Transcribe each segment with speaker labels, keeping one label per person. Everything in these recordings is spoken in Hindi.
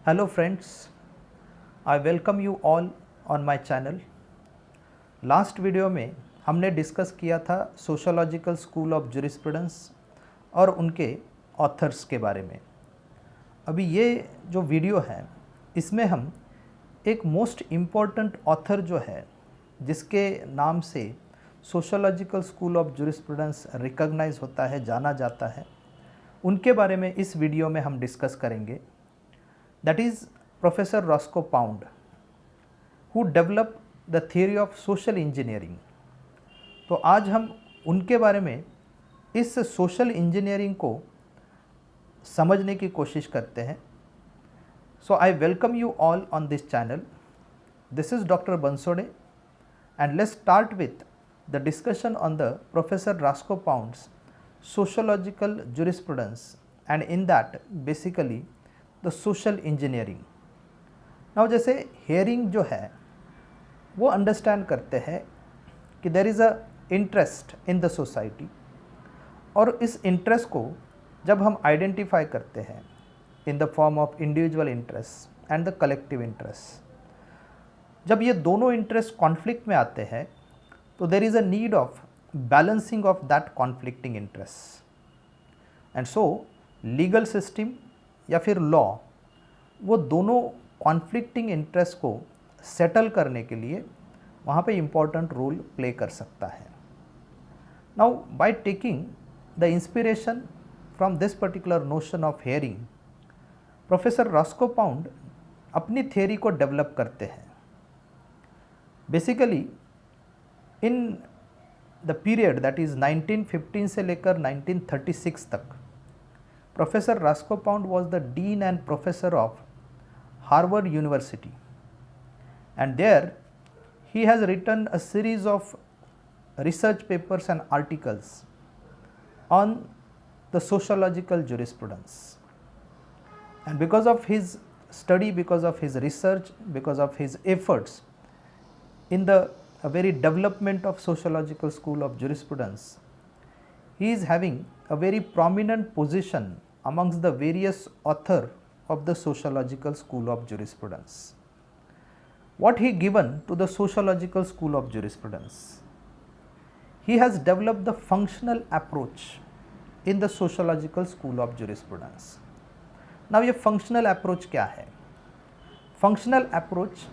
Speaker 1: Hello friends, I welcome you all on my channel. Last video में हमने डिस्कस किया था सोशोलॉजिकल स्कूल ऑफ ज्यूरिस्प्रूडेंस और उनके ऑथर्स के बारे में। अभी ये जो वीडियो है इसमें हम एक मोस्ट इम्पॉर्टेंट ऑथर जो है जिसके नाम से sociological school of jurisprudence recognise होता है, जाना जाता है, उनके बारे में इस वीडियो में हम डिस्कस करेंगे। That is Professor Roscoe Pound, who developed the theory of social engineering. तो आज हम उनके बारे में, इस सोशल इंजीनियरिंग को समझने की कोशिश करते हैं। So I welcome you all on this channel. This is doctor Bansode and let's start with the discussion on the professor Roscoe Pound's sociological jurisprudence and in that basically the social engineering. Now जैसे हेयरिंग जो है वो अंडरस्टैंड करते हैं कि there is a interest in the society, और इस इंटरेस्ट को जब हम आइडेंटिफाई करते हैं in the form of individual interest and the collective interest, जब ये दोनों इंटरेस्ट कॉन्फ्लिक्ट में आते हैं तो there is a need of balancing of that conflicting interest. And so legal system या फिर लॉ वो दोनों कॉन्फ्लिक्टिंग इंटरेस्ट को सेटल करने के लिए वहाँ पे इम्पॉर्टेंट रोल प्ले कर सकता है। Now by taking the inspiration from this particular notion of hearing, professor Roscoe pound अपनी थियरी को डेवलप करते हैं। Basically in the period that is 1915 से लेकर 1936 तक, Professor Roscoe Pound was the Dean and Professor of Harvard University, and there he has written a series of research papers and articles on the sociological jurisprudence. And because of his study, because of his research, because of his efforts in the very development of sociological school of jurisprudence, he is having a very prominent position amongst the various author of the sociological school of jurisprudence. What he given to the sociological school of jurisprudence? He has developed the functional approach in the sociological school of jurisprudence. Now ये functional approach क्या है? Functional approach,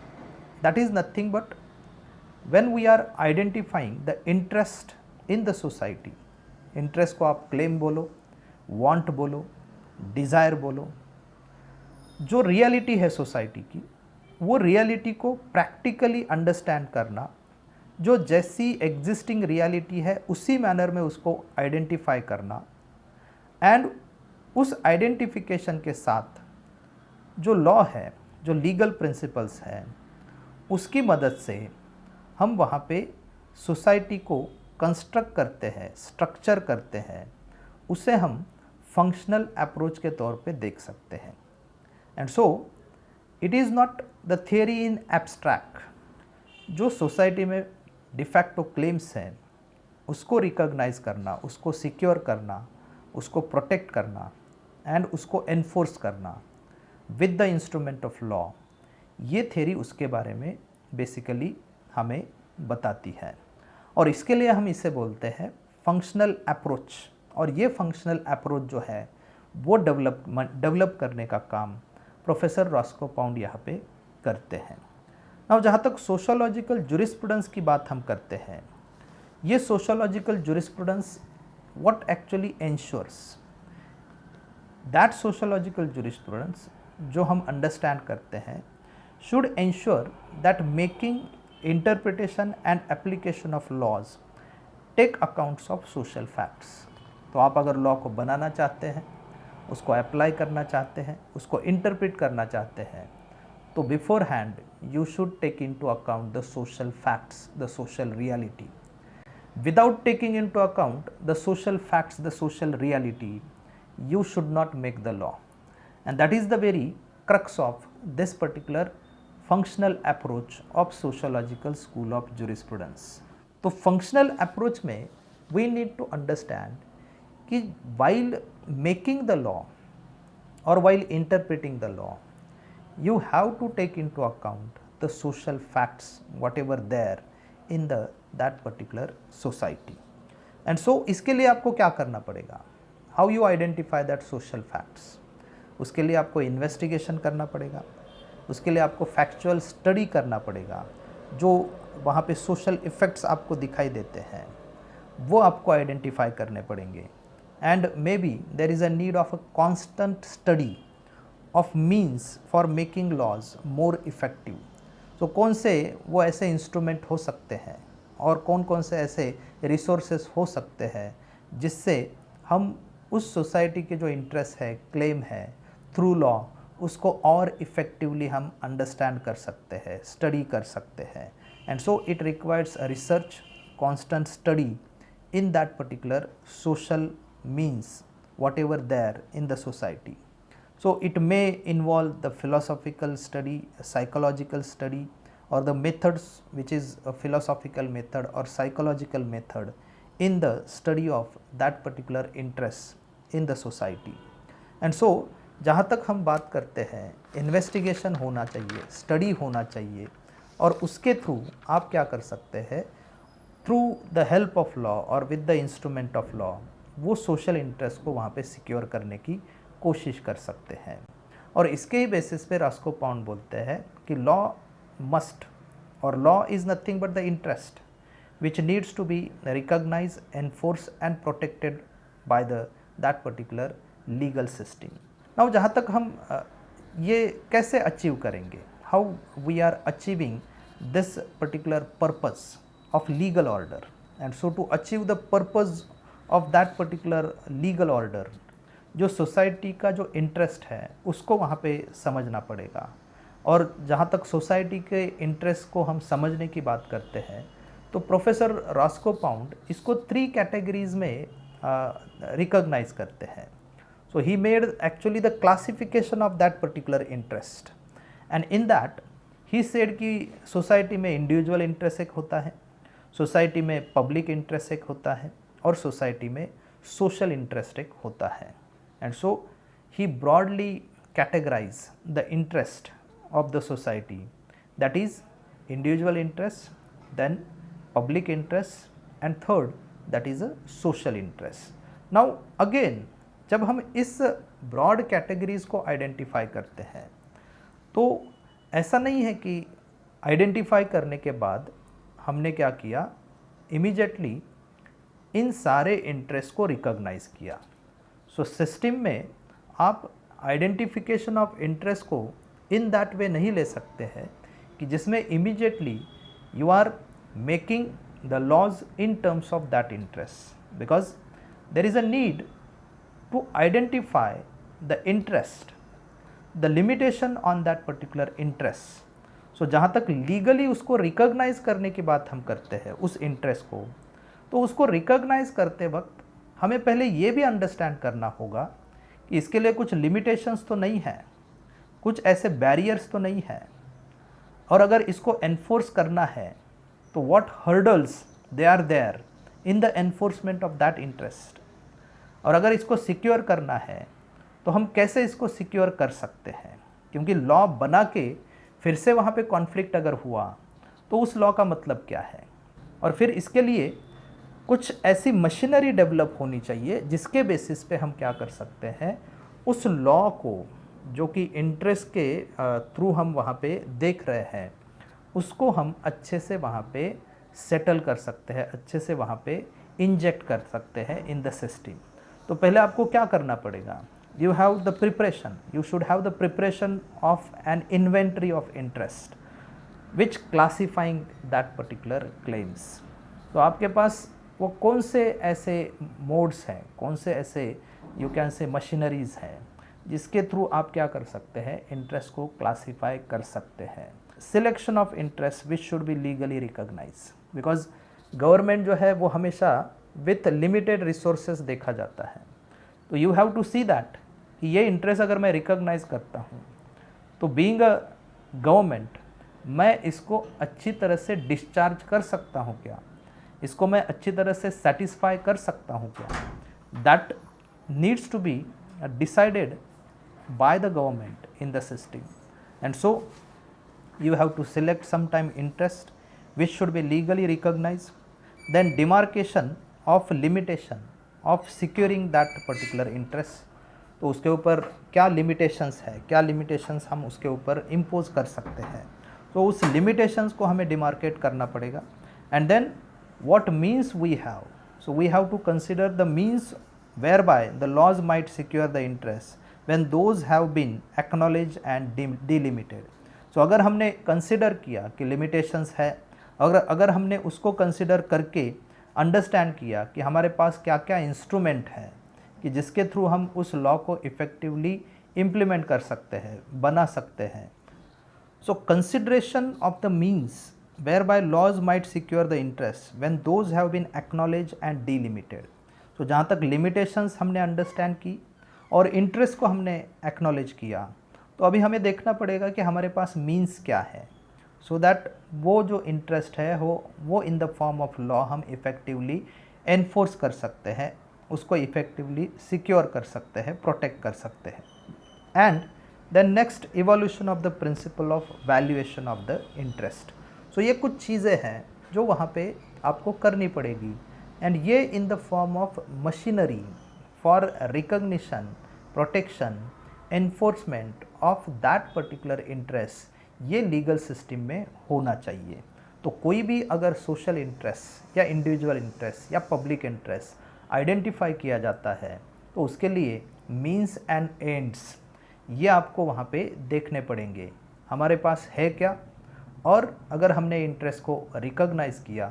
Speaker 1: that is nothing but when we are identifying the interest in the society, interest को आप claim बोलो, want बोलो, डिज़ायर बोलो, जो रियलिटी है सोसाइटी की, वो रियलिटी को प्रैक्टिकली अंडरस्टैंड करना, जो जैसी एग्जिस्टिंग रियलिटी है उसी मैनर में उसको आइडेंटिफाई करना, एंड उस आइडेंटिफिकेशन के साथ जो लॉ है, जो लीगल प्रिंसिपल्स हैं, उसकी मदद से हम वहाँ पे सोसाइटी को कंस्ट्रक्ट करते हैं, स्ट्रक्चर करते हैं, उसे हम फंक्शनल अप्रोच के तौर पे देख सकते हैं। And so it is not the theory in abstract. जो सोसाइटी में डिफैक्टो क्लेम्स हैं उसको रिकॉग्नाइज करना, उसको सिक्योर करना, उसको प्रोटेक्ट करना एंड उसको एनफोर्स करना with the instrument of law, ये थियरी उसके बारे में बेसिकली हमें बताती है, और इसके लिए हम इसे बोलते हैं फंक्शनल अप्रोच। और ये फंक्शनल अप्रोच जो है वो डेवलप करने का काम प्रोफेसर रॉस्को पाउंड यहाँ पे करते हैं। अब जहाँ तक सोशोलॉजिकल ज्यूरिस्प्रूडेंस की बात हम करते हैं, ये sociological jurisprudence what actually ensures that sociological jurisprudence जो हम अंडरस्टैंड करते हैं should ensure that making interpretation and application of laws take accounts of social facts. तो आप अगर लॉ को बनाना चाहते हैं, उसको अप्लाई करना चाहते हैं, उसको इंटरप्रेट करना चाहते हैं, तो beforehand you should take into account the social facts, the social reality. Without taking into account the social facts, the social reality, you should not make the law, and that is the very crux of this particular functional approach of sociological school of jurisprudence. तो functional approach में we need to understand कि while making the law or while interpreting the law, you have to take into account the social facts whatever there in that particular society. And so इसके लिए आपको क्या करना पड़ेगा, how you identify that social facts, उसके लिए आपको इन्वेस्टिगेशन करना पड़ेगा, उसके लिए आपको फैक्चुअल स्टडी करना पड़ेगा, जो वहाँ पे सोशल इफ़ेक्ट्स आपको दिखाई देते हैं वो आपको आइडेंटिफाई करने पड़ेंगे. And maybe there is a need of a constant study of means for making laws more effective. तो कौन से वो ऐसे इंस्ट्रूमेंट हो सकते हैं और कौन कौन से ऐसे रिसोर्सेस हो सकते हैं जिससे हम उस सोसाइटी के जो इंटरेस्ट है, क्लेम है, थ्रू लॉ उसको और इफ़ेक्टिवली हम अंडरस्टैंड कर सकते हैं, स्टडी कर सकते हैं. And so it requires a research, constant study in that particular social means whatever there in the society. So it may involve the philosophical study, psychological study, or the methods which is a philosophical method or psychological method in the study of that particular interest in the society. And so जहाँ तक हम बात करते हैं इन्वेस्टिगेशन होना चाहिए, स्टडी होना चाहिए, और उसके थ्रू आप क्या कर सकते हैं, through the help of law और with the instrument of law वो सोशल इंटरेस्ट को वहाँ पे सिक्योर करने की कोशिश कर सकते हैं. और इसके ही बेसिस पे रास्को पाउंड बोलते हैं कि लॉ मस्ट, और law is nothing but the interest which needs to be recognise, enforce and protected by that particular legal system. Now जहाँ तक हम ये कैसे अचीव करेंगे, how we are achieving this particular purpose of legal order, and so to achieve the purpose of that particular legal order, जो सोसाइटी का जो इंटरेस्ट है उसको वहाँ पे समझना पड़ेगा. और जहाँ तक सोसाइटी के इंटरेस्ट को हम समझने की बात करते हैं तो प्रोफेसर रास्को पाउंड इसको 3 कैटेगरीज में रिकॉग्नाइज करते हैं. So he made actually the classification of that particular interest, and in that he said कि सोसाइटी में इंडिविजुअल इंटरेस्ट एक होता है, सोसाइटी में पब्लिक इंटरेस्ट एक होता है, और सोसाइटी में सोशल इंटरेस्ट एक होता है. And so he broadly categorise the interest of the society, that is individual interest, then public interest, and third that is a social interest. Now again जब हम इस ब्रॉड कैटेगरीज को आइडेंटिफाई करते हैं तो ऐसा नहीं है कि आइडेंटिफाई करने के बाद हमने क्या किया, इमीडिएटली इन सारे इंटरेस्ट को रिकॉग्नाइज किया. सो सिस्टम में आप आइडेंटिफिकेशन ऑफ इंटरेस्ट को इन दैट वे नहीं ले सकते हैं कि जिसमें immediately you are making the laws in terms of that interest, because there is a need to identify the interest, the limitation on that particular interest. So जहाँ तक लीगली उसको रिकॉग्नाइज करने की बात हम करते हैं उस इंटरेस्ट को, तो उसको रिकॉग्नाइज करते वक्त हमें पहले ये भी अंडरस्टैंड करना होगा कि इसके लिए कुछ लिमिटेशंस तो नहीं है, कुछ ऐसे बैरियर्स तो नहीं है, और अगर इसको एनफोर्स करना है तो what hurdles they are there in the enforcement of that interest, और अगर इसको सिक्योर करना है तो हम कैसे इसको सिक्योर कर सकते हैं, क्योंकि लॉ बना के फिर से वहाँ पे कॉन्फ्लिक्ट अगर हुआ तो उस लॉ का मतलब क्या है. और फिर इसके लिए कुछ ऐसी मशीनरी डेवलप होनी चाहिए जिसके बेसिस पे हम क्या कर सकते हैं, उस लॉ को जो कि इंटरेस्ट के थ्रू हम वहाँ पे देख रहे हैं उसको हम अच्छे से वहाँ पे सेटल कर सकते हैं, अच्छे से वहाँ पे इंजेक्ट कर सकते हैं इन द सिस्टम. तो पहले आपको क्या करना पड़ेगा, you have the preparation, you should have the preparation of an inventory of interest which classifying that particular claims. तो आपके पास वो कौन से ऐसे मोड्स हैं, कौन से ऐसे यू कैन से मशीनरीज हैं जिसके थ्रू आप क्या कर सकते हैं, इंटरेस्ट को क्लासीफाई कर सकते हैं. Selection of interest which should be legally recognise, because government जो है वो हमेशा विथ लिमिटेड रिसोर्सेज देखा जाता है. तो you have to see that कि ये इंटरेस्ट अगर मैं रिकॉग्नाइज करता हूँ तो बीइंग अ गवर्नमेंट मैं इसको अच्छी तरह से डिस्चार्ज कर सकता हूँ क्या, इसको मैं अच्छी तरह से सेटिस्फाई कर सकता हूँ क्या, that needs to be decided by the government in the system. and so you have to select sometime interest which should be legally recognized, then demarcation of limitation of securing that particular interest, तो उसके ऊपर क्या लिमिटेशंस है, क्या लिमिटेशंस हम उसके ऊपर इम्पोज कर सकते हैं, तो उस लिमिटेशंस को हमें डिमार्केट करना पड़ेगा. And then what means we have, so we have to consider the means whereby the laws might secure the interest when those have been acknowledged and delimited. so अगर हमने कंसिडर किया कि लिमिटेशंस है, अगर हमने उसको कंसिडर करके अंडरस्टैंड किया कि हमारे पास क्या क्या इंस्ट्रूमेंट है कि जिसके थ्रू हम उस लॉ को इफ़ेक्टिवली इम्प्लीमेंट कर सकते हैं, बना सकते हैं. So consideration of the means whereby laws might secure the interest when those have been acknowledged and delimited. तो जहाँ तक limitations हमने understand की और interest को हमने acknowledge किया, तो अभी हमें देखना पड़ेगा कि हमारे पास means क्या है, so that वो जो interest है वो in the form of law हम effectively enforce कर सकते हैं, उसको effectively secure कर सकते हैं, protect कर सकते हैं. And then next, evolution of the principle of valuation of the interest. तो ये कुछ चीज़ें हैं जो वहाँ पे आपको करनी पड़ेगी, एंड ये इन the form of machinery for recognition, protection, enforcement of that particular interest, ये लीगल सिस्टम में होना चाहिए. तो कोई भी अगर सोशल इंटरेस्ट या इंडिविजुअल इंटरेस्ट या पब्लिक इंटरेस्ट आइडेंटिफाई किया जाता है, तो उसके लिए मीन्स एंड एंड्स ये आपको वहाँ पे देखने पड़ेंगे, हमारे पास है क्या, और अगर हमने इंटरेस्ट को रिकॉग्नाइज किया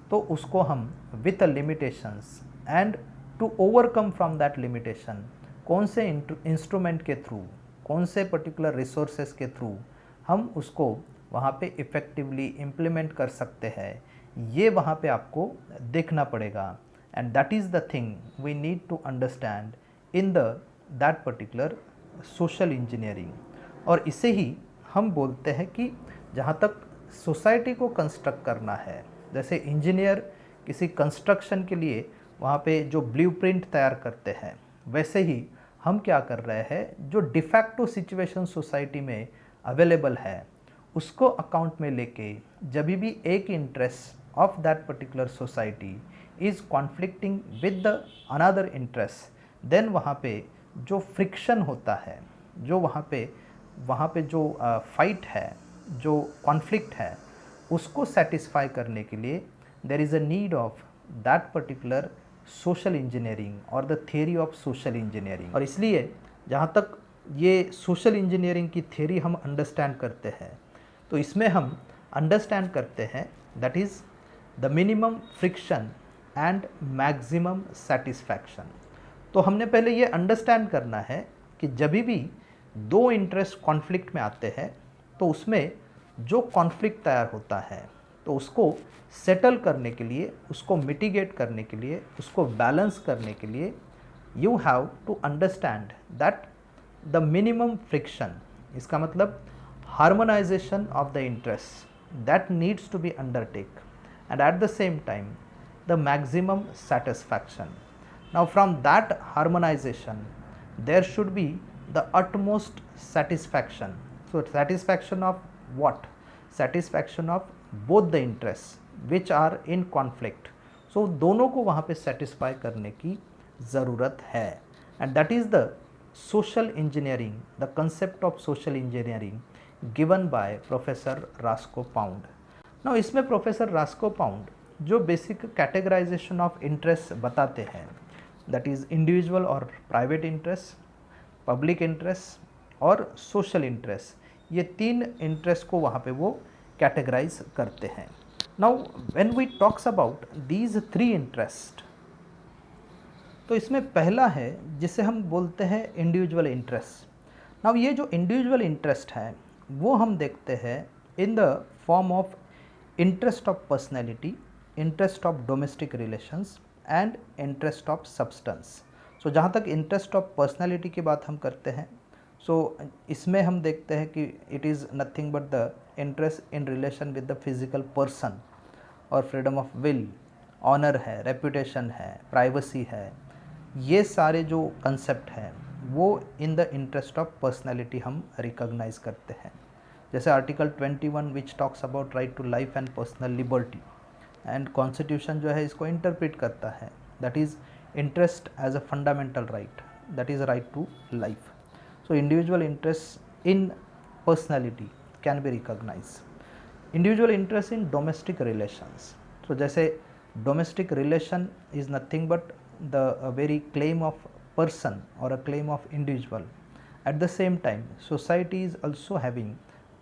Speaker 1: तो उसको हम with limitations and to overcome from that limitation कौन से इंस्ट्रूमेंट के थ्रू, कौन से पर्टिकुलर रिसोर्सेज के थ्रू हम उसको वहाँ पे इफ़ेक्टिवली इम्प्लीमेंट कर सकते हैं, ये वहाँ पे आपको देखना पड़ेगा. And that is the thing we need to understand in the that particular social engineering. और इसे ही हम बोलते हैं कि जहाँ तक सोसाइटी को कंस्ट्रक्ट करना है, जैसे इंजीनियर किसी कंस्ट्रक्शन के लिए वहाँ पे जो ब्लूप्रिंट तैयार करते हैं, वैसे ही हम क्या कर रहे हैं, जो डिफैक्टो सिचुएशन सोसाइटी में अवेलेबल है उसको अकाउंट में लेके जब भी एक interest of that particular society is conflicting with the another interest, then वहाँ पे जो फ्रिक्शन होता है, जो वहाँ पे जो फाइट है, जो कॉन्फ्लिक्ट है, उसको सेटिस्फाई करने के लिए there is a need of that particular social engineering और the theory of social engineering. और इसलिए जहाँ तक ये सोशल इंजीनियरिंग की थियरी हम अंडरस्टैंड करते हैं, तो इसमें हम अंडरस्टैंड करते हैं that is the minimum friction and maximum satisfaction. तो हमने पहले ये अंडरस्टैंड करना है कि जब भी दो इंटरेस्ट कॉन्फ्लिक्ट में आते हैं, तो उसमें जो कॉन्फ्लिक्ट तैयार होता है, तो उसको सेटल करने के लिए, उसको मिटिगेट करने के लिए, उसको बैलेंस करने के लिए you have to understand that the minimum friction, इसका मतलब harmonisation of the interest that needs to be undertake, and at the same time the maximum satisfaction. Now from that harmonisation there should be the utmost satisfaction. So satisfaction of what? Satisfaction of both the interests which are in conflict. So दोनों को वहाँ पे satisfy करने की ज़रूरत है, and that is the social engineering, the concept of social engineering given by Professor Roscoe Pound. Now इसमें Professor Roscoe Pound जो basic categorization of interest बताते हैं, that is individual और private interest, public interest और सोशल इंटरेस्ट, ये तीन इंटरेस्ट को वहाँ पे वो कैटेगराइज करते हैं. Now when we talks about these three interest, तो इसमें पहला है जिसे हम बोलते हैं इंडिविजुअल इंटरेस्ट. नाउ ये जो इंडिविजुअल इंटरेस्ट है वो हम देखते हैं in the form of interest of personality, interest of domestic relations and interest of substance. So जहाँ तक इंटरेस्ट ऑफ पर्सनैलिटी की बात हम करते हैं, सो इसमें हम देखते हैं कि it is nothing but the interest in relation with the physical person, और फ्रीडम ऑफ विल, ऑनर है, रेपुटेशन है, प्राइवेसी है, ये सारे जो कंसेप्ट हैं वो in the interest of personality हम रिकॉग्नाइज करते हैं. जैसे article 21 which talks about right to life and personal liberty, and constitution जो है इसको इंटरप्रेट करता है, that is interest as a fundamental right, that is right to life. So individual interest in personality can be recognise. Individual interest in domestic relations, तो जैसे domestic relation is nothing but the very claim of person or a claim of individual. At the same time, society is also having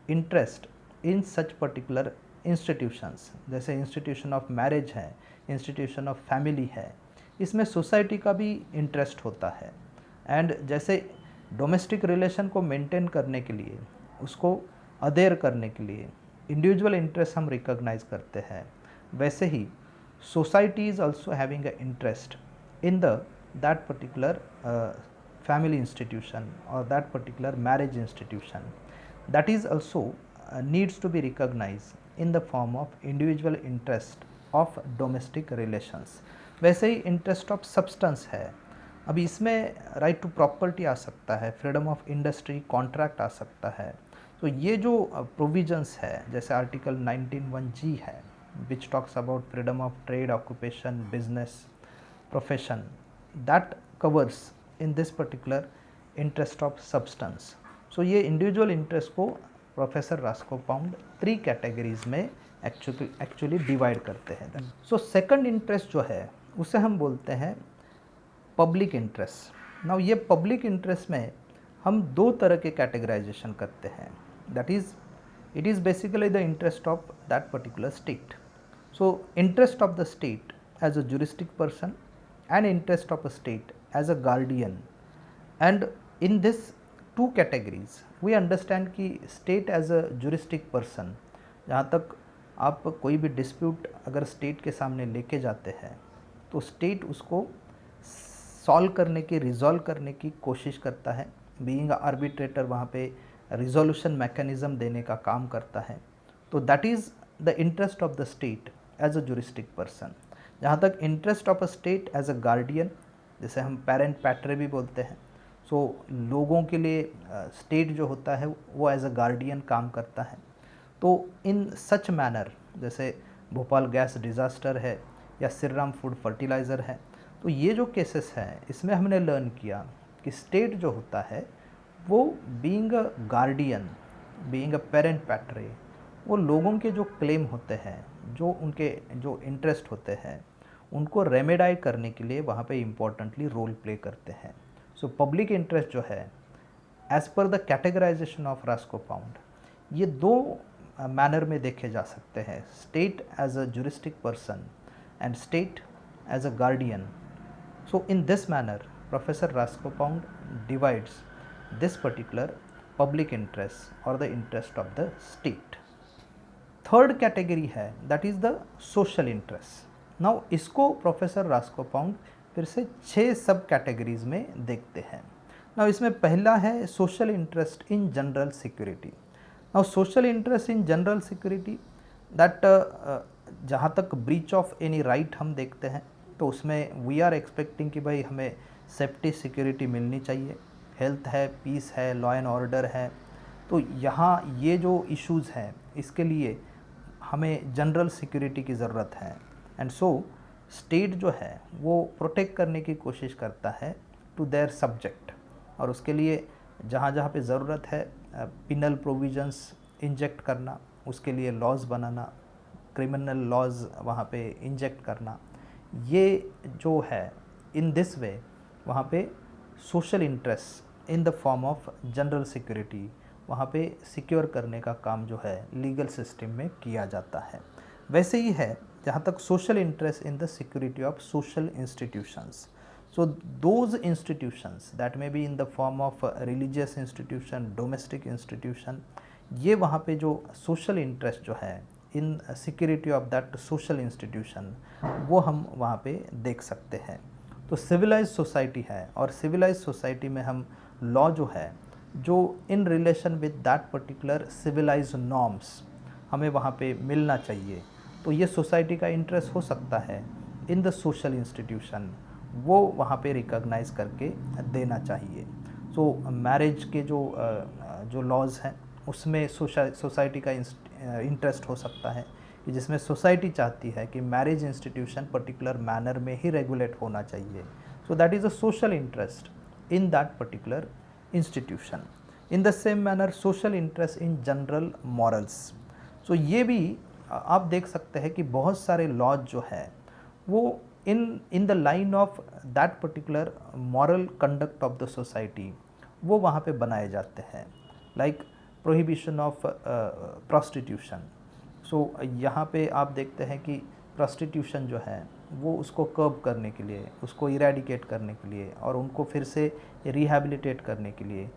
Speaker 1: interest in such particular institutions, जैसे इंस्टीट्यूशन ऑफ मैरिज है, इंस्टीट्यूशन ऑफ फैमिली है, इसमें सोसाइटी का भी इंटरेस्ट होता है. एंड जैसे डोमेस्टिक रिलेशन को मेंटेन करने के लिए, उसको अदेयर करने के लिए इंडिविजुअल इंटरेस्ट हम रिकॉग्नाइज करते हैं, वैसे ही society is also having a interest in the that particular family institution or that particular marriage institution, that is also needs to be recognized in the form of individual interest of domestic relations. वैसे ही इंटरेस्ट ऑफ सब्सटेंस है. अभी इसमें राइट टू प्रॉपर्टी आ सकता है, फ्रीडम ऑफ इंडस्ट्री कॉन्ट्रैक्ट आ सकता है. तो ये जो प्रोविजंस है, जैसे आर्टिकल 19(1)(g) है विच talks about freedom of trade, occupation, business, profession, that covers in this particular interest of substance. So ये individual interest को प्रोफेसर रास्कोपाउंड 3 कैटेगरीज में एक्चुअली डिवाइड करते हैं. सो सेकंड इंटरेस्ट जो है उसे हम बोलते हैं पब्लिक इंटरेस्ट. नाउ ये पब्लिक इंटरेस्ट में हम 2 तरह के कैटेगराइजेशन करते हैं, that is it is basically the interest of that particular state. So interest of the state as a juristic person and interest of a state as a guardian. And in this 2 categories we understand कि state as a juristic person, जहाँ तक आप कोई भी डिस्प्यूट अगर स्टेट के सामने लेके जाते हैं तो स्टेट उसको सॉल्व करने की, रिजॉल्व करने की कोशिश करता है. बीइंग आर्बिट्रेटर वहाँ पे रिजोल्यूशन मैकेनिज़्म देने का काम करता है. तो that is the interest of the state as a juristic person. जहाँ तक interest of a state as a guardian, जिसे हम पेरेंट पैट्रे भी बोलते हैं, सो लोगों के लिए स्टेट जो होता है वो एज अ गार्डियन काम करता है. तो इन सच मैनर, जैसे भोपाल गैस डिज़ास्टर है या श्रीराम फूड फर्टिलाइज़र है, तो ये जो केसेस हैं इसमें हमने लर्न किया कि स्टेट जो होता है वो being a guardian, being a parent पैट्रे, वो लोगों के जो क्लेम होते हैं, जो उनके जो इंटरेस्ट होते हैं, उनको रेमेडाई करने के लिए वहाँ पे इम्पोर्टेंटली रोल प्ले करते हैं. सो पब्लिक इंटरेस्ट जो है as per the categorisation of रास्कोपाउंड, ये 2 मैनर में देखे जा सकते हैं, state as a juristic person and state as a guardian. So in this manner professor Roscoe Pound divides this particular public interest और the interest of the state. Third category है that is the social interest. Now इसको प्रोफेसर रास्कोपाउंड फिर से 6 सब कैटेगरीज में देखते हैं. नाउ इसमें पहला है social interest in general security. Now social interest in general security that जहाँ तक ब्रीच ऑफ एनी राइट हम देखते हैं तो उसमें वी आर एक्सपेक्टिंग कि भाई हमें सेफ्टी सिक्योरिटी मिलनी चाहिए, हेल्थ है, पीस है, लॉ एंड ऑर्डर है. तो यहाँ ये जो इश्यूज़ हैं इसके लिए हमें जनरल सिक्योरिटी की ज़रूरत है. एंड सो स्टेट जो है वो प्रोटेक्ट करने की कोशिश करता है टू देयर सब्जेक्ट, और उसके लिए जहाँ जहाँ पे ज़रूरत है पिनल प्रोविजंस इंजेक्ट करना, उसके लिए लॉज बनाना, क्रिमिनल लॉज वहाँ पे इंजेक्ट करना, ये जो है इन दिस वे वहाँ पे social interest in the form of general security वहाँ पे सिक्योर करने का काम जो है लीगल सिस्टम में किया जाता है. वैसे ही है जहाँ तक social interest in the security of social institutions. So those institutions that may be in the form of religious institution, domestic institution, ये वहाँ पे जो सोशल इंटरेस्ट जो है इन security of that social institution वो हम वहाँ पे देख सकते हैं. तो सिविलाइज सोसाइटी है, और सिविलाइज सोसाइटी में हम लॉ जो है जो in relation with that particular civilise norms हमें वहाँ पे मिलना चाहिए. तो ये सोसाइटी का इंटरेस्ट हो सकता है इन द सोशल इंस्टीट्यूशन, वो वहाँ पे रिकॉग्नाइज करके देना चाहिए. सो मैरिज के जो लॉज हैं उसमें सोसाइटी का इंटरेस्ट हो सकता है कि जिसमें सोसाइटी चाहती है कि मैरिज इंस्टीट्यूशन पर्टिकुलर मैनर में ही रेगुलेट होना चाहिए. So that is a social interest in that particular institution. In the same manner social interest in general morals. So ये भी आप देख सकते हैं कि बहुत सारे लॉज जो है वो in the line of that particular moral conduct of the society वो वहाँ पे बनाए जाते हैं. Like prohibition of prostitution. So यहाँ पे आप देखते हैं कि प्रोस्टिट्यूशन जो है वो उसको कर्ब करने के लिए, उसको इरेडिकेट करने के लिए और उनको फिर से रिहैबिलिटेट करने के लिए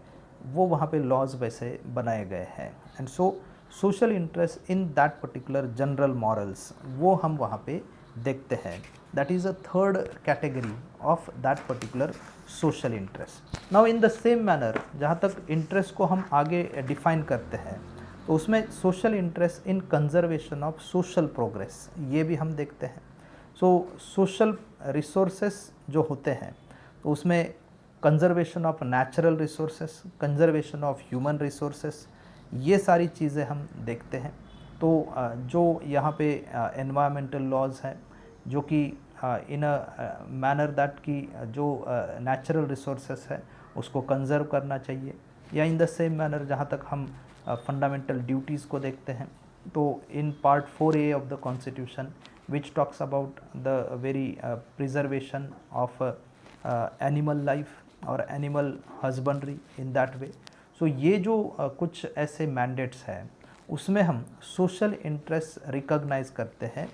Speaker 1: वो वहाँ पे लॉज वैसे बनाए गए हैं. And so social interest in that particular general morals वो हम वहाँ पे देखते हैं. That is a third category of that particular social interest. Now in the same manner जहाँ तक इंटरेस्ट को हम आगे डिफाइन करते हैं तो उसमें social interest in conservation of social progress ये भी हम देखते हैं. सो सोशल रिसोर्सेस जो होते हैं तो उसमें conservation of natural resources, conservation of human resources, ये सारी चीज़ें हम देखते हैं. तो जो यहाँ पे एनवायरमेंटल लॉज हैं जो कि इन अ मैनर दैट की जो नेचुरल रिसोर्सेस है उसको कंजर्व करना चाहिए. या इन द सेम मैनर जहाँ तक हम फंडामेंटल ड्यूटीज़ को देखते हैं तो in part 4A of the constitution which talks about the very preservation of animal life और animal husbandry in that way. So ये जो कुछ ऐसे मैंडेट्स हैं उसमें हम सोशल इंटरेस्ट रिकॉग्नाइज करते हैं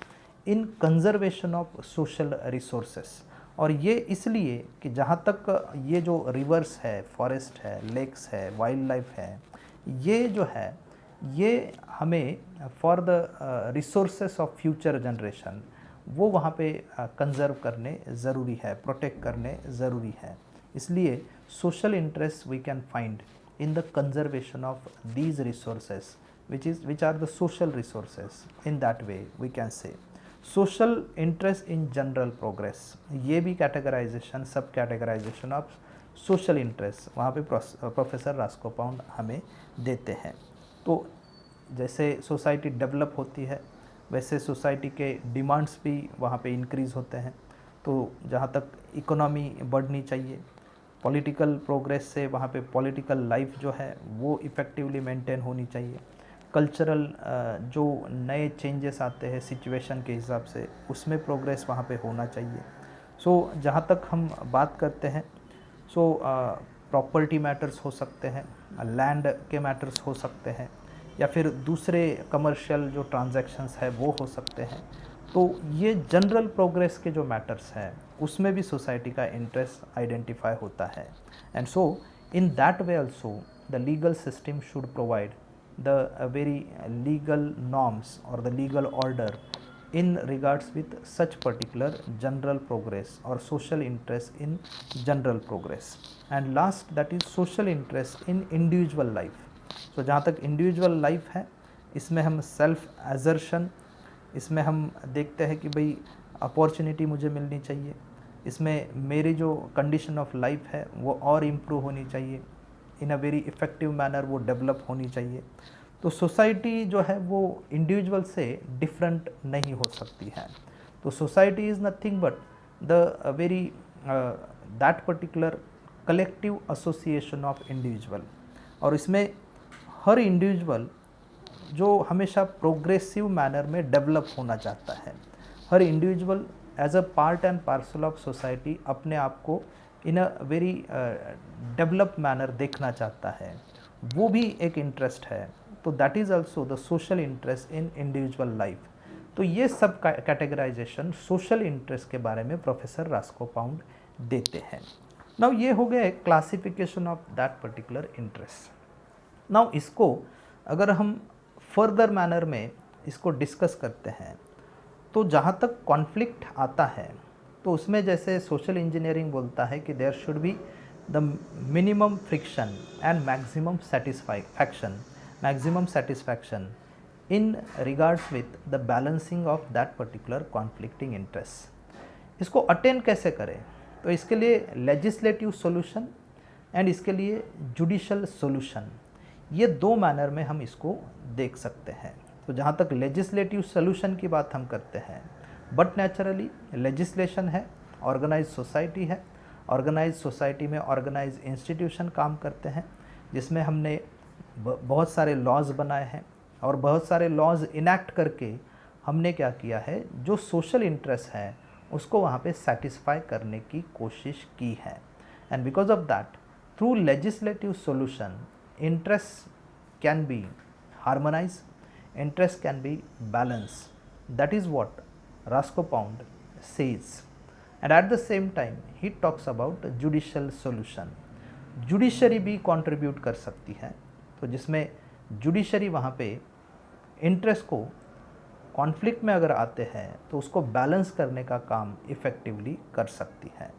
Speaker 1: इन कंजर्वेशन ऑफ सोशल रिसोर्सेस. और ये इसलिए कि जहाँ तक ये जो रिवर्स है, फॉरेस्ट है, लेक्स है, वाइल्ड लाइफ है, ये जो है ये हमें for the resources of future generation वो वहाँ पे कंजर्व करने ज़रूरी है, प्रोटेक्ट करने ज़रूरी है. इसलिए social interest we can find in the conservation of these resources which are the social resources. In that way we can say social interest in general progress. ये भी कैटेगराइजेशन, सब कैटेगराइजेशन ऑफ सोशल इंटरेस्ट वहाँ पे प्रोफेसर रास्को पाउंड हमें देते हैं. तो जैसे सोसाइटी डेवलप होती है वैसे सोसाइटी के डिमांड्स भी वहाँ पे इंक्रीज़ होते हैं. तो जहाँ तक इकोनॉमी बढ़नी चाहिए, पॉलिटिकल प्रोग्रेस से वहाँ पे पॉलिटिकल लाइफ जो है वो इफ़ेक्टिवली मेंटेन होनी चाहिए. कल्चरल जो नए चेंजेस आते हैं सिचुएशन के हिसाब से उसमें प्रोग्रेस वहाँ पे होना चाहिए. सो जहाँ तक हम बात करते हैं सो प्रॉपर्टी मैटर्स हो सकते हैं, लैंड के मैटर्स हो सकते हैं या फिर दूसरे कमर्शियल जो ट्रांजैक्शंस है वो हो सकते हैं. तो ये जनरल प्रोग्रेस के जो मैटर्स हैं उसमें भी सोसाइटी का इंटरेस्ट आइडेंटिफाई होता है. And so in that way also the legal system should provide the very legal norms और the legal order in regards with such particular general progress or social interest in general progress. And last that is social interest in individual life. So जहाँ तक individual life है इसमें हम self assertion, इसमें हम देखते हैं कि भाई अपॉर्चुनिटी मुझे मिलनी चाहिए, इसमें मेरी जो कंडीशन ऑफ लाइफ है वो और इम्प्रूव होनी चाहिए, इन अ वेरी इफ़ेक्टिव मैनर वो डेवलप होनी चाहिए. तो सोसाइटी जो है वो इंडिविजुअल से डिफरेंट नहीं हो सकती है. तो society is nothing but the very that particular collective association of individual. और इसमें हर इंडिविजुअल जो हमेशा प्रोग्रेसिव मैनर में डेवलप होना चाहता है, हर individual as a part and parcel of society अपने आप को in a very develop manner देखना चाहता है, वो भी एक इंटरेस्ट है. तो that is also the social interest in individual life. तो ये सब कैटेगराइजेशन सोशल इंटरेस्ट के बारे में प्रोफेसर रास्को पाउंड देते हैं. नाउ ये हो गया classification of that particular interest. Now इसको अगर हम फर्दर मैनर में इसको डिस्कस करते हैं तो जहाँ तक कॉन्फ्लिक्ट आता है तो उसमें जैसे सोशल इंजीनियरिंग बोलता है कि there should be the minimum friction and maximum satisfaction in regards with the balancing of that particular conflicting interest. इसको अटेन कैसे करें? तो इसके लिए लेजिस्लेटिव सॉल्यूशन एंड इसके लिए जुडिशल सॉल्यूशन ये दो मैनर में हम इसको देख सकते हैं। तो जहाँ तक लेजिस्लेटिव सोल्यूशन की बात हम करते हैं, बट नेचुरली लेजिस्लेशन है, ऑर्गेनाइज सोसाइटी है, ऑर्गेनाइज सोसाइटी में ऑर्गेनाइज इंस्टीट्यूशन काम करते हैं, जिसमें हमने बहुत सारे लॉज बनाए हैं और बहुत सारे लॉज इनैक्ट करके हमने क्या किया है, जो सोशल इंटरेस्ट है उसको वहाँ पे सेटिस्फाई करने की कोशिश की है। And because of that, through legislative solution, interests can be harmonized, interests can be balanced. That is what Rascopound says. And at the same time, he talks about judicial solution. Judiciary भी contribute कर सकती है, तो जिसमें judiciary वहाँ पे interest को कॉन्फ्लिक्ट में अगर आते हैं तो उसको बैलेंस करने का काम इफेक्टिवली कर सकती है।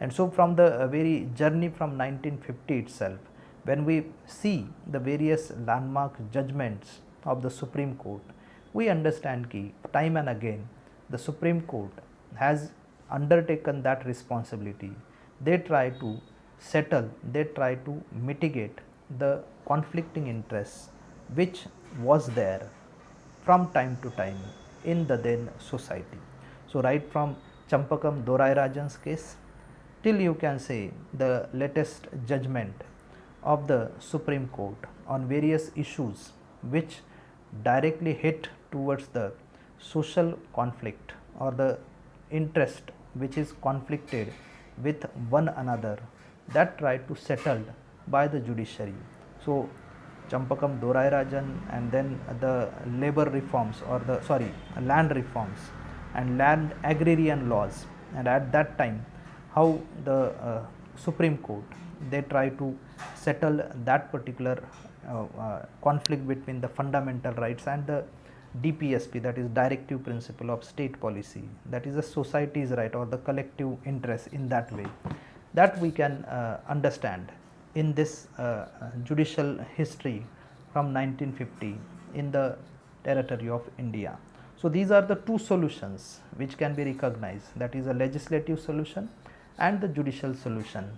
Speaker 1: And so from the very journey from 1950 itself, when we see the various landmark judgments of the Supreme Court, we understand कि time and again the Supreme Court has undertaken that responsibility. They try to settle, they try to mitigate the conflicting interests which was there from time to time in the then society. So right from Champakam Dorai Rajan's case till you can say the latest judgment of the Supreme Court on various issues which directly hit towards the social conflict or the interest which is conflicted with one another, that tried to settled by the judiciary. So Champakam Dorai Rajan, and then the labor reforms or the land reforms and land agrarian laws, and at that time how the Supreme Court, they try to settle that particular conflict between the fundamental rights and the DPSP, that is directive principle of state policy, that is the society's right or the collective interest in that way, that we can understand in this judicial history from 1950 in the territory of India. So these are the two solutions which can be recognized, that is a legislative solution and the judicial solution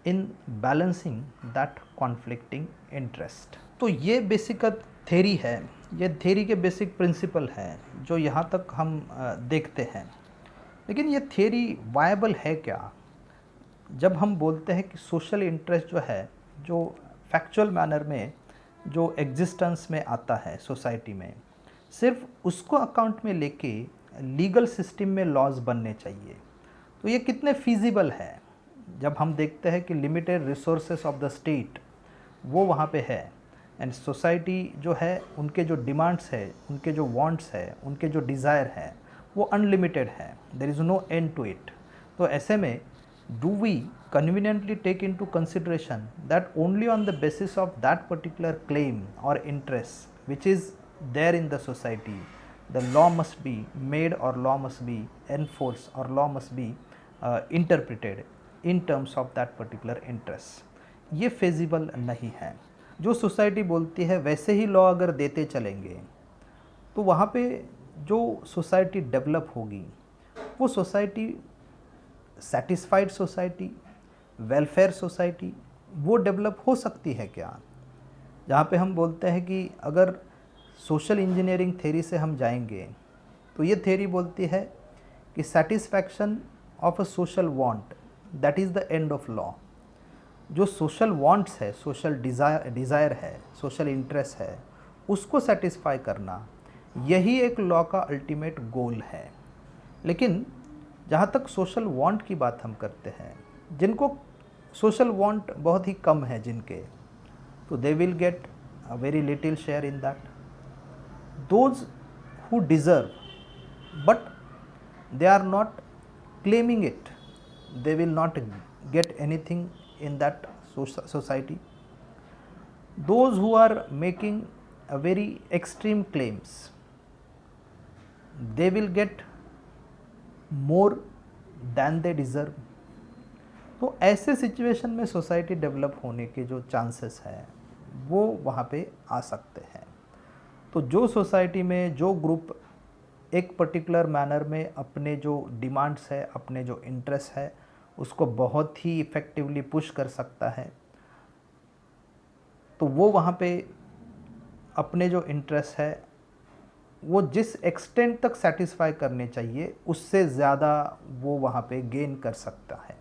Speaker 1: in balancing that conflicting interest. तो ये बेसिक थेरी है, ये थेरी के बेसिक प्रिंसिपल हैं जो यहाँ तक हम देखते हैं। लेकिन ये थेरी वायबल है क्या? जब हम बोलते हैं कि सोशल इंटरेस्ट जो है, जो फैक्चुअल मैनर में जो एग्जिस्टेंस में आता है सोसाइटी में, सिर्फ उसको अकाउंट में लेके लीगल सिस्टम में लॉज बनने चाहिए, तो ये कितने फीजिबल है? जब हम देखते हैं कि limited resources of the state वो वहाँ पे है, एंड सोसाइटी जो है उनके जो डिमांड्स है, उनके जो वांट्स है, उनके जो डिज़ायर है वो अनलिमिटेड है, there is no end to it. तो ऐसे में do we conveniently take into consideration that only on the basis of that particular claim or interest which is there in the society, the law must be made or law must be enforced or law must be interpreted in terms of that particular interest? ये feasible नहीं है। जो सोसाइटी बोलती है वैसे ही लॉ अगर देते चलेंगे तो वहाँ पे जो सोसाइटी डेवलप होगी वो society satisfied society, welfare society, वो डेवलप हो सकती है क्या? जहाँ पे हम बोलते हैं कि अगर सोशल इंजीनियरिंग थ्योरी से हम जाएंगे तो ये थ्योरी बोलती है कि satisfaction of a social want, that is the end of law. जो सोशल वांट्स है, सोशल डिज़ायर है, सोशल इंटरेस्ट है, उसको सेटिस्फाई करना, यही एक लॉ का अल्टीमेट गोल है। लेकिन जहाँ तक सोशल वांट की बात हम करते हैं, जिनको सोशल वांट बहुत ही कम है जिनके, तो they will get a very little share in that. Those who deserve but they are not claiming it, they will not get anything in that society. Those who are making a very extreme claims, they will get more than they deserve. तो ऐसे सिचुएशन में सोसाइटी डेवलप होने के जो चांसेस हैं वो वहाँ पे आ सकते हैं। तो जो सोसाइटी में जो ग्रुप एक पर्टिकुलर मैनर में अपने जो डिमांड्स है, अपने जो इंटरेस्ट है, उसको बहुत ही इफ़ेक्टिवली पुश कर सकता है, तो वो वहाँ पे अपने जो इंटरेस्ट है वो जिस एक्सटेंट तक सेटिस्फाई करने चाहिए उससे ज़्यादा वो वहाँ पे गेन कर सकता है।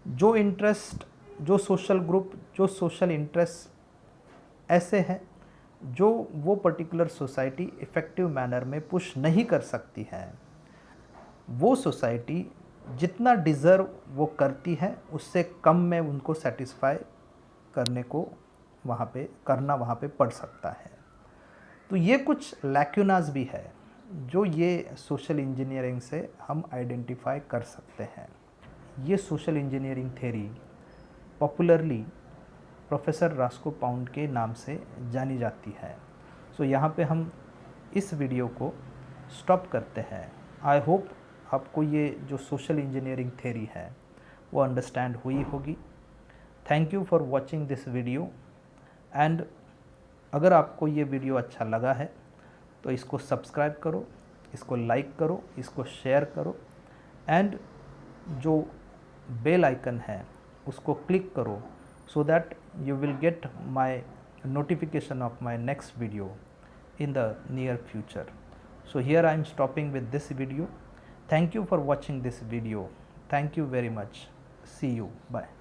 Speaker 1: जो इंटरेस्ट, जो सोशल ग्रुप, जो सोशल इंटरेस्ट ऐसे हैं जो वो पर्टिकुलर सोसाइटी इफ़ेक्टिव मैनर में पुश नहीं कर सकती है, वो सोसाइटी जितना डिज़र्व वो करती है उससे कम में उनको सेटिस्फाई करने को वहाँ पे पड़ सकता है। तो ये कुछ लैक्यूनास भी है जो ये सोशल इंजीनियरिंग से हम आइडेंटिफाई कर सकते हैं। ये social engineering theory popularly professor Roscoe pound के नाम से जानी जाती है। सो यहाँ पे हम इस वीडियो को स्टॉप करते हैं। आई होप आपको ये जो सोशल इंजीनियरिंग थ्योरी है वो अंडरस्टैंड हुई होगी। Thank you for watching this video and अगर आपको ये वीडियो अच्छा लगा है तो इसको सब्सक्राइब करो, इसको लाइक करो, इसको शेयर करो एंड जो बेल आइकन है उसको क्लिक करो so that you will get my notification of my next video in the near future. So here I am stopping with this video. Thank you for watching this video. Thank you very much. See you. Bye.